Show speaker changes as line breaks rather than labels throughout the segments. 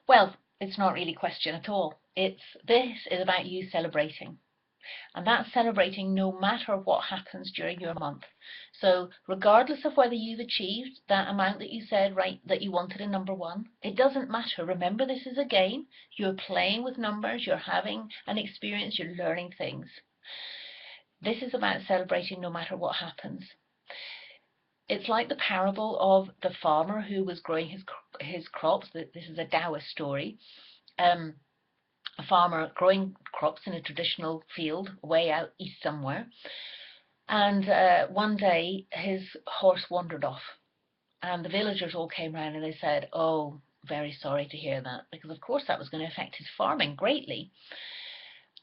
Well, it's not really a question at all. This is about you celebrating. And that's celebrating no matter what happens during your month. So regardless of whether you've achieved that amount that you said, right, that you wanted in number one, it doesn't matter. Remember, this is a game. You're playing with numbers, you're having an experience, you're learning things. This is about celebrating no matter what happens. It's like the parable of the farmer who was growing his crops. This is a Taoist story. A farmer growing crops in a traditional field way out east somewhere. And one day his horse wandered off, and the villagers all came round and they said, "Oh, very sorry to hear that," because of course that was going to affect his farming greatly.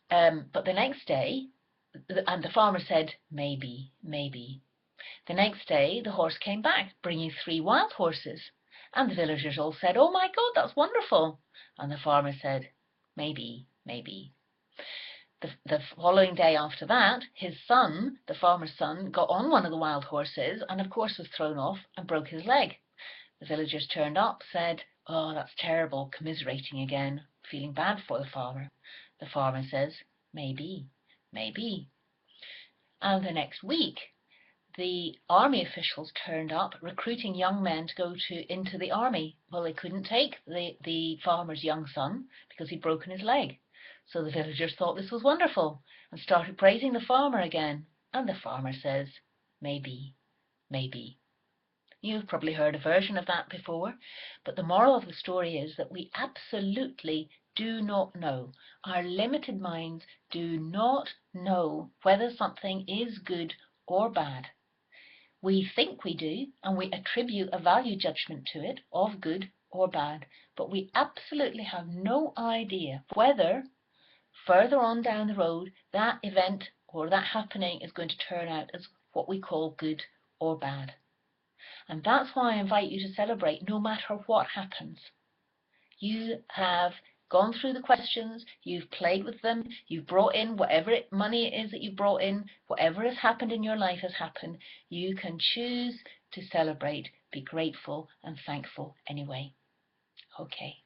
But the next day, and the farmer said, "Maybe, maybe." The next day the horse came back, bringing 3 wild horses, and the villagers all said, "Oh my God, that's wonderful." And the farmer said, "Maybe, maybe." The following day after that, his son, the farmer's son, got on one of the wild horses and of course was thrown off and broke his leg. The villagers turned up, said, "Oh, that's terrible," commiserating again, feeling bad for the farmer. The farmer says, "Maybe, maybe." And the next week, the army officials turned up, recruiting young men to go into the army. Well, they couldn't take the farmer's young son because he'd broken his leg. So the villagers thought this was wonderful and started praising the farmer again. And the farmer says, "Maybe, maybe." You've probably heard a version of that before, but the moral of the story is that we absolutely do not know. Our limited minds do not know whether something is good or bad. We think we do, and we attribute a value judgment to it of good or bad, but we absolutely have no idea whether further on down the road that event or that happening is going to turn out as what we call good or bad. And that's why I invite you to celebrate no matter what happens. You have gone through the questions, you've played with them, you've brought in whatever money it is that you've brought in, whatever has happened in your life has happened. You can choose to celebrate, be grateful and thankful anyway. Okay.